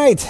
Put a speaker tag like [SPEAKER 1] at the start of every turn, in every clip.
[SPEAKER 1] right,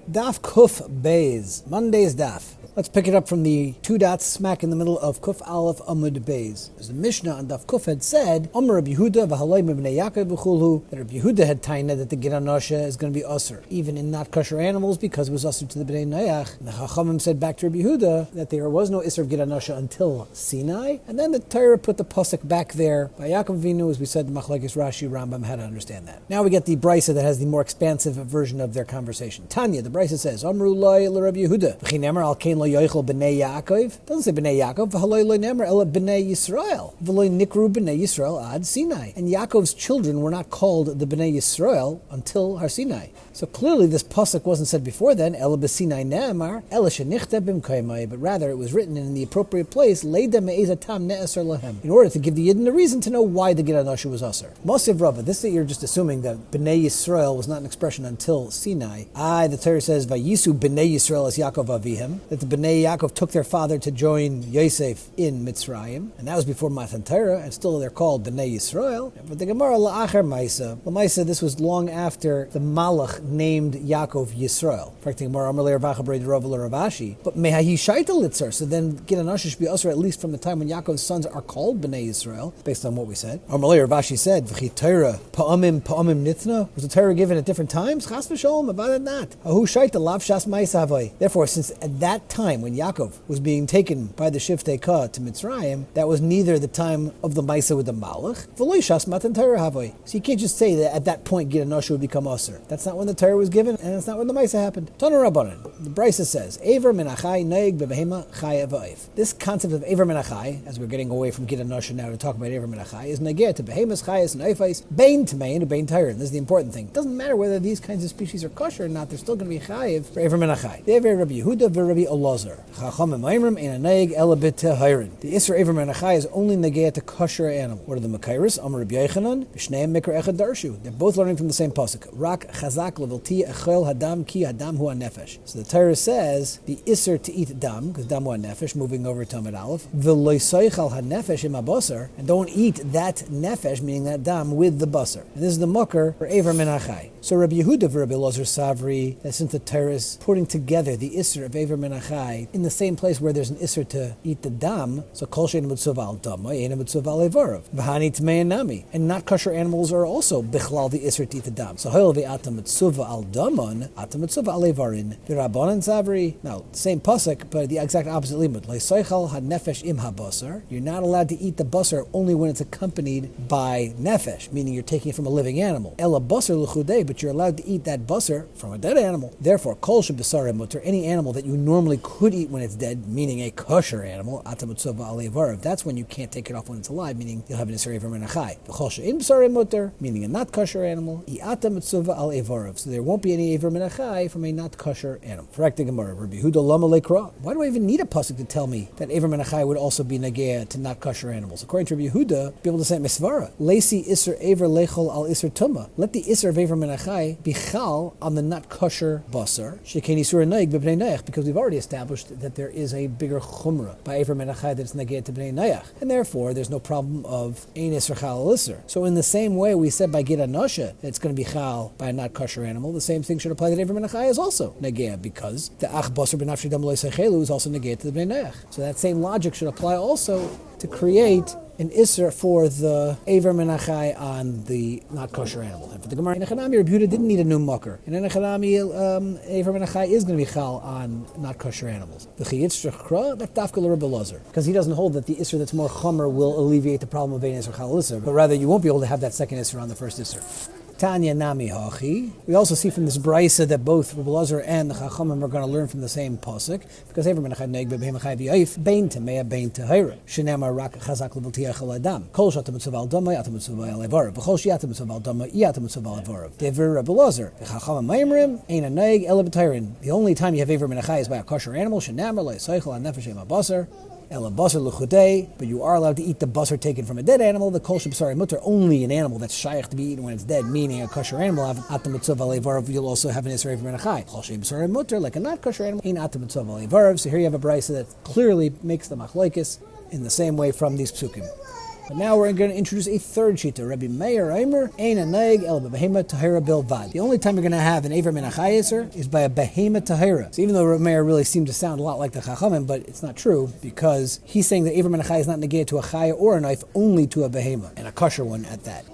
[SPEAKER 1] Daf Kuf Beis, Monday's Daf. Let's pick it up from the two dots smack in the middle of Kuf Aleph Amud Beis. As the Mishnah on Daf Kuf had said, Omer Rabbi Yehuda v'halay mibnei Yaakov v'chulhu, that Rabbi Yehuda had taina that the Gid Anosha is going to be usher, even in not kosher animals, because it was usher to the Bnei Noach. And the Chachamim said back to Rabbi Yehuda that there was no isser of Gid Anosha until Sinai, and then the Torah put the pasuk back there by Yaakov Avinu, as we said, the Machlekes Rashi Rambam had to understand that. Now we get the brisa that has the more expansive version of their conversation. Tanya, the brisa says, Amru Loi l'Rabbi Yehuda v'chinemer al kein lo yoichel b'nei Yaakov. Doesn't say b'nei Yaakov. V'haloi lo nemer ela b'nei Yisrael. V'loi nikru b'nei Yisrael ad Sinai. And Yaakov's children were not called the b'nei Yisrael until Har Sinai. So clearly this pasuk wasn't said before then. Ela b'Sinai ne'emar ela shenichta b'mkaymai. But rather it was written in the appropriate place. Leida me'ez atam ne'eser lahem. In order to give the Yidden a reason to know why the Gid Anosha was usher. Mosiv Rava. This that you're just assuming that b'nei Yisrael was not an expression until Sinai. The Torah says Vayisu b'nei Yisrael as Yaakov avihem. That the b'nei Yaakov took their father to join Yosef in Mitzrayim, and that was before Matan Torah, and still they're called Bnei Yisrael. But the Gemara la'acher Maisa, Lamaisa, this was long after the Malach named Yaakov Yisrael. In fact, the Gemara Amar le'Ravacha b'rei Rav Ravashi. But mehahi shaita litzer, so then Gid Anosha should be usher at least from the time when Yaakov's sons are called Bnei Yisrael, based on what we said. Amar le'Ravashi said, V'chi Torah pa'amim nitna. Was the Torah given at different times? Chas v'sholom, about it not. Ahu shaita lav shas Maisa havai. Therefore, since at that time when Yaakov was being taken by the Shiftei Ka to Mitzrayim, that was neither the time of the Maisa with the Malach, v'loi shas matan Torah havoi. So you can't just say that at that point Gid Anosha would become usher. That's not when the Torah was given, and that's not when the Maisa happened. Tana Rabbanan, the Brisa says, Ever min achai neig bebehema chai avayif. This concept of Ever min achai, as we're getting away from Gid Anosha now to talk about Ever min achai, is negeh to behemas chayas and eifais, bein tamein and bein Torah. This is the important thing. It doesn't matter whether these kinds of species are kosher or not, they're still going to be chayiv for Ever min achai. They have Rabbi Yehuda v'Rabbi Elazar. Chachamim ma'imrim ein aneg elabit tehayrin. The Isser Ever min achai is only negeh to kosher animal. What are the Makairis? Amar Rabbi Yochanan, b'shneim mikra echad darshu. They're both learning from the same pasuk. Rak chazak levilti echel hadam ki hadam hu nefesh. So the Torah says the Isser to eat dam, because dam hu nefesh, moving over to Amid Aleph, v'lo soichal hanefesh im habasar, and don't eat that nefesh, meaning that dam, with the basar. And this is the mucker for Ever min achai. So Rabbi Yehuda v'Rabbi Elazar Savri, that since the Torah is putting together the Isser of Ever min achai in the same place where there's an Isser to eat the dam, so kol she'ein mitzuva al dama, ein mitzuva al evarav, v'hani tmei nami, and not kosher animals are also bichlal the Isser to eat the dam. So hoil ve'ata mitzuva al daman, ata mitzuva al evarin, v'rabbanan Savri. Now same pasuk, but the exact opposite limud. Leisoichal hanefesh im habasar. You're not allowed to eat the basar only when it's accompanied by nefesh, meaning you're taking it from a living animal. Ela basar l'chudei, but you're allowed to eat that basar from a dead animal. Therefore, kol shebasar mutter, any animal that you normally could eat when it's dead, meaning a kosher animal, ata mitzvah al evarav. That's when you can't take it off when it's alive, meaning you'll have an isser Ever min achai. V'chol she'ein basar mutter, meaning a not kosher animal, ata mitzvah al evarav. So there won't be any Ever min achai from a not kosher animal. Correct the Gemara. Rabbi Yehuda lama lekra. Why do I even need a pasuk to tell me that Ever min achai would also be negeh to not kosher animals? According to Rabbi Yehuda, be able to say misvara. Lesi isser Ever lechol al isser tuma. Let the isser of Ever min achai be chal on the not kosher basar. Shekein isur naig b'bnei Noach, because we've already established that there is a bigger chumrah by Ever min achai that it's negeh to bnei Noach, and therefore there's no problem of ein isser chal al isser. So in the same way we said by Gid Anosha that it's going to be chal by a not kosher animal, the same thing should apply that Ever min achai is also negeh, because the ach basar b'nafshi dam lo yisachelu is also negeh to the bnei Noach. So that same logic should apply also to create an isser for the Ever min achai on the not kosher animal. And for the Gemara in Echanami, Rabbi Yehuda didn't need a new mucker. And in Echanami, Ever min achai is going to be chal on not kosher animals. The Chiyitz Shechra, that's Dafka l'Rabbi Elazar, because he doesn't hold that the isser that's more chomer will alleviate the problem of ein isser chal isser, but rather you won't be able to have that second isser on the first isser. Tanya nami hachi. We also see from this brisa that both Rabbi Elazar and the Chachamim are going to learn from the same pasuk, because Ever min achai neig b'behem achai v'yayif bein tamei bein tahira. Shenema rak chazak levilti echel adam. Kol shata mitzvah al dama yata mitzvah al evarav. V'chol sheyata mitzvah al dama yata mitzvah al evarav. Dever Rabbi Elazar. The Chachamim ma'imrim ein aneg ela b'tayrin. The only time you have Ever min achai is by a kosher animal. Shenema le'isaychel an nefesh im habasar. Ela basar l'chudei, but you are allowed to eat the basar taken from a dead animal. The kol shebasari mutter, only an animal that's shaykh to be eaten when it's dead, meaning a kosher animal. At the mitzvah alevarav, you'll also have an isra Ever min achai. Kol shebasari mutter, like a not kosher animal, ain't at the mitzvah alevarav. So here you have a brisa that clearly makes the machlokes in the same way from these psukim. But now we're going to introduce a third shita. Rabbi Meir Eimer, Ein Aneg El Behema Tahira Bilvad. The only time you're going to have an Aver Min HaChai Iser is by a Behema Tahira. So even though Rabbi Meir really seemed to sound a lot like the Chachamim, but it's not true, because he's saying that Aver Min HaChai is not negated to a Chaya or a knife, only to a Behema, and a kosher one at that.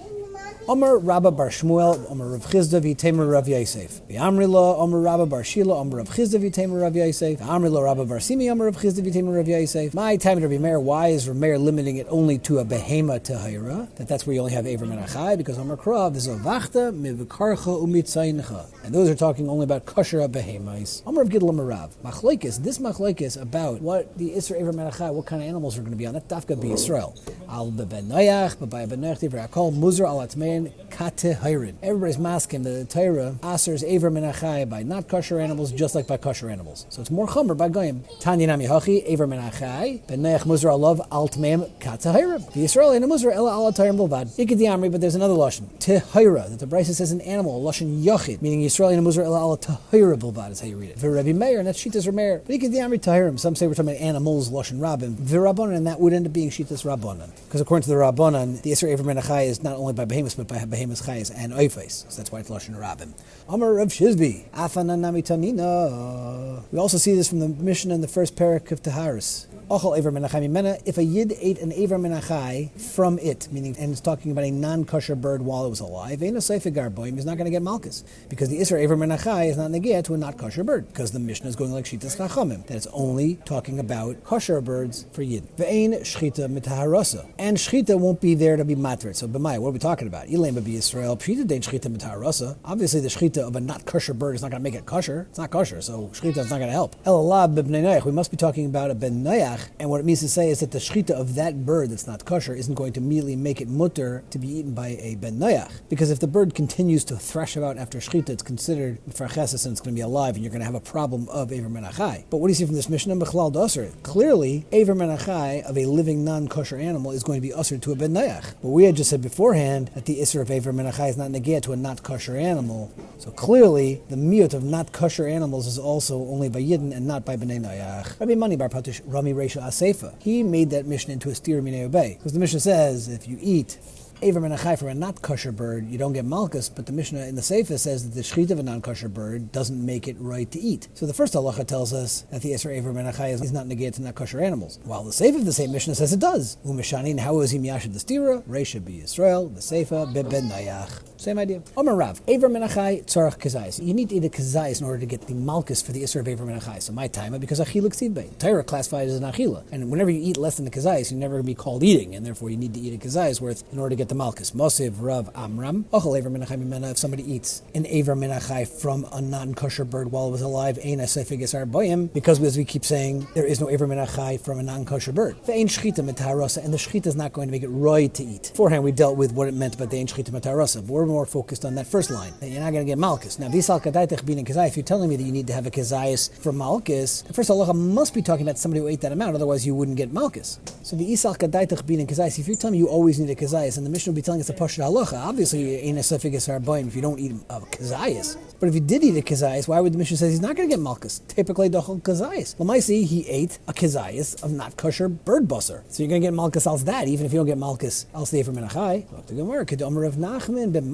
[SPEAKER 1] Omer Rabba Bar Shmuel, Omer Rav Chizda v'Tamer Rav Yosef. V'Amri lo Omer Rabba Bar Shila, Omer Rav Chizda v'Tamer Rav Yosef. V'Amri lo Rabba Bar Simi, Omer Rav Chizda v'Tamer Rav Yosef. My time to Rabbi Meir, why is Rabbi Meir limiting it only to a behema tahira? That's where you only have Aver Min HaChai, because Omer Krav is a vachta mivikarcha umitzayncha. And those are talking only about kosher behemais. Omer Rav Gidl Omer Rav. This machlekes about what the Isra Aver Min HaChai, what kind of animals are going to be on. That dafka be Yisrael. Al bebenayach, b'bay benayach, v'akol muzar al atmein kate hayrin. Everybody's masking the Torah asers Aver Min HaChai by not kosher animals, just like by kosher animals. So it's more chomer by goyim. Tanya nami hachi Aver Min HaChai benayach muzar alav al tmeim kate hayrin. The Yisrael ain't a muzar ela al atayrim bilvad. Ikad amri, but there's another lashon tehayra that the Brisa says an animal, lashon yachid, meaning Yisrael ain't a muzar ela al tahayra bilvad is how you read it. V'Rebbi Meir, and that's shitas Meir. But ikad amri tahirim. Some say we're talking about animals, lashon rabbim. V'Rabbanan, and that would end up being shitas Rabbanan, because according to the Rabbanan, the Isra Aver Min HaChai is not only by behemoths but by behemoths chayes and oifes. So that's why it's lashon rabbim. Amar Rav Shizbi, Afana nami tanina. We also see this from the Mishnah in the first parak of Taharis. Ochel Aver Min HaChai mimena. If a yid ate an Aver Min HaChai from it, meaning, and it's talking about a non-kosher bird while it was alive, Ein Seifigar Boim is not going to get malchus, because the Isra Aver Min HaChai is not neged to a not kosher bird, because the Mishnah is going like Shitas Chachamim, that it's only talking about kosher birds for yid. Ve'ein shchita mitaharasa, and shchita won't be there to be matrit. So b'mai, what are we talking about? Ilam be Yisrael pshita dein shchita mitaharasa. Obviously, the shchita of a not kosher bird is not going to make it kosher. It's not kosher, so shchita is not going to help. Elallah b'bnei noach. We must be talking about a ben noach, and what it means to say is that the shchita of that bird that's not kosher isn't going to immediately make it mutter to be eaten by a ben noach, because if the bird continues to thresh about after shchita, it's considered farchesis and it's going to be alive, and you're going to have a problem of Aver Min HaChai. But what do you see from this Mishnah? B'chlal d'asr. Clearly, Aver Min HaChai of a living non-kosher animal is going to be ushered to a ben noach. But we had just said beforehand that the isser of Aver Min HaChai is not neged to a not kosher animal. So clearly, the miyut of not kosher animals is also only by yidden and not by bnei noach. Rabbi Mani bar Patish Rami Reisha Aseifa. He made that Mishnah into a steer minei obey, because the Mishnah says if you eat Aver Min HaChai from a not kosher bird, you don't get malchus, but the Mishnah in the Seifa says that the shechita of a non-kosher bird doesn't make it right to eat. So the first halacha tells us that the Isra Aver Min HaChai is not negated to not kosher animals, while the Seifa of the same Mishnah says it does. Umeshani, and how is he miyashid the stira? Reisha be Yisrael, the Seifa be ben nayach. Same idea. Omer Rav, Aver Min HaChai tzarach kazayis. You need to eat a kazayis in order to get the malchus for the Isra of Aver Min HaChai. So my time, because achila ksivbei. Torah classified as an achila, and whenever you eat less than the kazayis, you're never going to be called eating, and therefore you need to eat a kazayis worth in order to get the malchus. Mosiv Rav Amram, Ochel Aver Min HaChai mimena. If somebody eats an Aver Min HaChai from a non-kosher bird while it was alive, ein asefig esar boyim, because as we keep saying, there is no Aver Min HaChai from a non-kosher bird. Ve'ein shchita mitaharasa, and the shchita is not going to make it right to eat. Beforehand, we dealt with what it meant by the ein shchita mitaharasa, but we're more focused on that first line, that you're not going to get malchus. Now, visal kadaitech being a kazai, if you're telling me that you need to have a kazayis for malchus, the first halacha must be talking about somebody who ate that amount, otherwise you wouldn't get malchus. So the isal kadaitech being a kazayis, if you're telling me you always need a kazayis, and the Mishnah will be telling us a pashut halacha, obviously ain't a suffix harboim if you don't eat a kazayis. But if you did eat a kazayis, why would the Mishnah say he's not going to get malchus? Typically, the whole kazayis. Lamaisi, he ate a kazayis of not kosher bird busser, so you're going to get malchus als that, even if you don't get malchus als the Aver Min HaChai.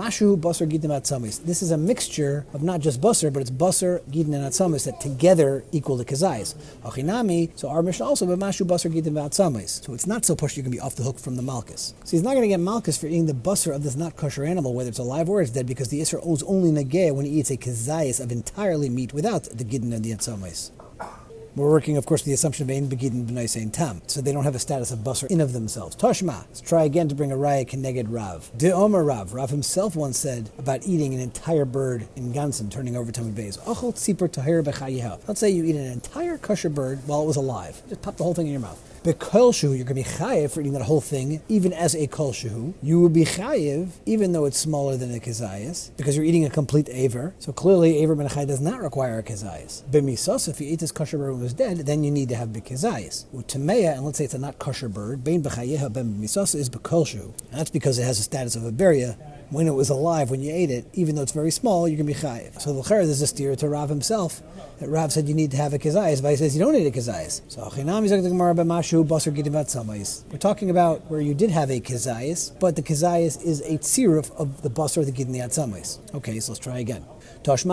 [SPEAKER 1] This is a mixture of not just basar, but it's basar, gidin, and atzamis that together equal the kazayis. Achinami, so our Mishnah also b'mashu basar, gidin, v'atzamis. So it's not so pushed you can be off the hook from the malchus. So he's not going to get malchus for eating the basar of this not kosher animal, whether it's alive or it's dead, because the Isra owns only negeh when he eats a kazayis of entirely meat without the gidin and the atzamis. We're working, of course, with the assumption of ein begidin b'nai sein tam, so they don't have a status of basar in of themselves. Toshma, let's try again to bring a raya keneged Rav. De Omer Rav. Rav himself once said about eating an entire bird in ganzen, turning over Tamid Beis. Ochel tzipor tahir b'chayeha. Let's say you eat an entire kosher bird while it was alive. Just pop the whole thing in your mouth. Bekolshu, you're going to be chayiv for eating that whole thing, even as a kolshu. You will be chayiv, even though it's smaller than a kazayas, because you're eating a complete aver. So clearly, Aver Min HaChai does not require a kazayas. B'misos, if you ate this kosher bird when it was dead, then you need to have b'kazayas. U'tameya, and let's say it's a not kosher bird, bein b'chayeha ben b'misos is bekolshu. And that's because it has a status of a beria, when it was alive, when you ate it, even though it's very small, you're going to be chayiv. So l'chera, there's a steer to Rav himself, that Rav said you need to have a kezayis, but he says you don't need a kezayis. So we're talking about where you did have a kezayis, but the kezayis is a tziruf of the basar the gidin atzamais. Okay, so let's try again. If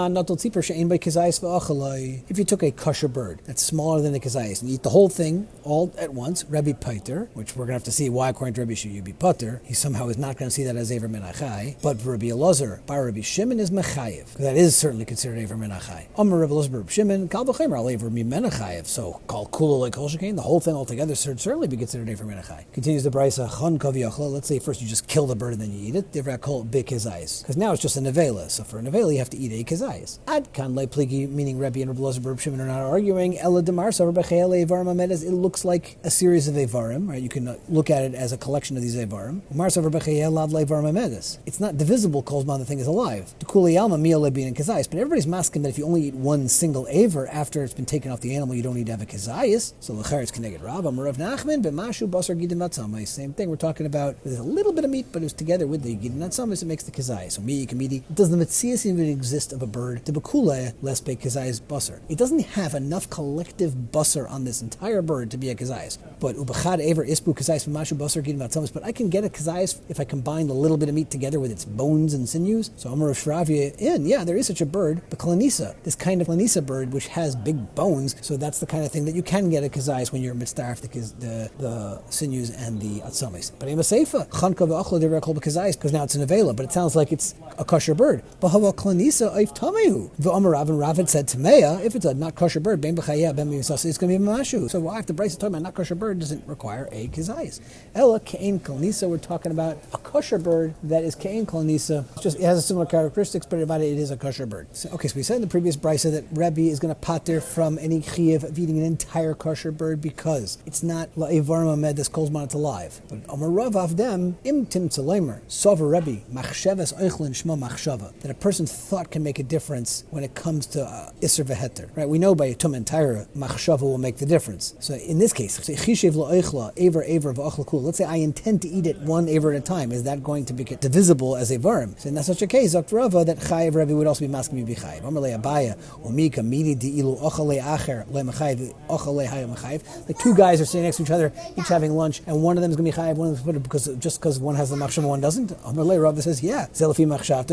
[SPEAKER 1] you took a kosher bird that's smaller than the kezayis and you eat the whole thing all at once, Rabbi Pater, which we're going to have to see why according to Rabbi Shua you be Pater, he somehow is not going to see that as Aver Min Achai, but Rabbi Elazar by Rabbi Shimon is Mechayev. That is certainly considered Aver Min Achai. Amar Rabbi Elazar Rabbi Shimon, Kal B'Chemer Al Aver Min Mechayev. So called Kula like Kol Shekain, the whole thing altogether should certainly be considered Aver Min Achai. Continues the Brisa, Chon Kav Yachla. Let's say first you just kill the bird and then you eat it. They're called big kezayis, because now it's just a nevela. So for a nevela you have to eat a kezayis. Ad kan le pligi, meaning Rabbi and Rabbi Elazar Rabbi Shimon are not arguing. Ela demar so Rabbi Chayel Evarim Amedes. It looks like a series of Evarim, right? You can look at it as a collection of these Evarim. Mar so Rabbi Chayel Lav Evarim Amedes. It's not divisible. Kolzman the thing is alive. The Kuli Alma Mia Lebin and Kezayis. But everybody's masking that if you only eat one single Aver after it's been taken off the animal, you don't need to have a Kezayis. So l'cher it's connected. Rav Amarav Nachman b'mashu basar gidim atzamai. Same thing. We're talking about there's a little bit of meat, but it's together with the gidim atzamai. It makes the Kezayis. So mi kamidi. Does the mitzias even exist of a bird? The bekula less be Kezayis basar. It doesn't have enough collective basar on this entire bird to be a Kezayis. But ubachad Aver ispu Kezayis b'mashu basar gidim atzamai. But I can get a Kezayis if I combine the little bit of meat together with its bones and sinews. So Amarav Shravia there is such a bird, the Klanisa, this kind of Klanisa bird which has big bones. So that's the kind of thing that you can get a Kezayis when you're mitzdarf the sinews and the atzamis. But I'm a seifa chanka ve'achla dever kol b'Kezayis because now it's an avela, but it sounds like it's a kosher bird. B'hava Klanisa oif tamehu. V'Amarav and Rav had said tameya, if it's a not kosher bird, ben b'chayah ben b'misasa, it's going to be a mashu. So why if the Bryce is talking about not kosher bird doesn't require a Kezayis? Ella kein Klanisa, we're talking about a kosher bird that is kein Klanisa. It has a similar characteristics, but about it is a kosher bird. So we said in the previous brisa that Rebbe is going to pater from any chiyuv of eating an entire kosher bird because it's not la'evarim amed this kolzman it's alive. But Amar Rav avdem im tim tzalemer sover Rebbe machshavas oichlin shma machshava, that a person's thought can make a difference when it comes to iser v'heter. Right? We know by tum and tyra machshava will make the difference. So in this case, chishev la'oichla aver v'achla kul. Let's say I intend to eat it one aver at a time. Is that going to be divisible as a varim? So in that such a case, Dr. Rava, that chayiv Rebbe would also be masking me be chayiv. Amalei Abaya umika midi di ilu ochalei acher le mechayiv ochalei hayam mechayiv. Like two guys are sitting next to each other, each having lunch, and one of them is going to be chayiv, one of them because one has the machshava, one doesn't. Amalei Rava says, yeah, zelafi machshavta.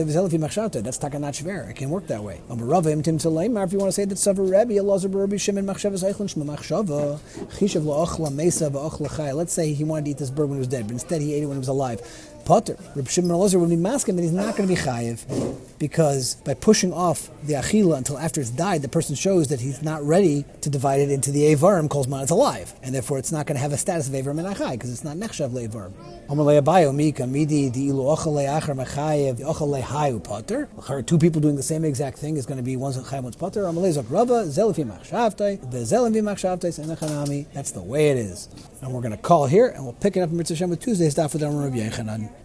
[SPEAKER 1] That's takanat shver. It can work that way. Amalei Rava imtim taleimar. If you want to say that Savar Rebbe Elazar Rabbi Shimon machshavas eichlin shma machshava chishav la'ochla mesa va'ochla chay. Let's say he wanted to eat this bird when he was dead, but instead he ate it when he was alive. Potter. Rabbi Shimon Elazar would be masking that he's not going to be chayiv because by pushing off the achila until after it's died, the person shows that he's not ready to divide it into the avarim kolzman it's alive, and therefore it's not going to have a status of avarim and achai because it's not nechshav le'avarim. Amalei Abayo mika midi di ilu ochalei acher mechayev ochalei hayu potter. Two people doing the same exact thing is going to be one's chayiv, one's potter. Amalei zok rava zelafi machshavtai ve'zelafi machshavtai senachanami. That's the way it is. And we're going to call here, and we'll pick it up in Mitzvah Shem with Tuesday's daf with Rabbi Yechanan.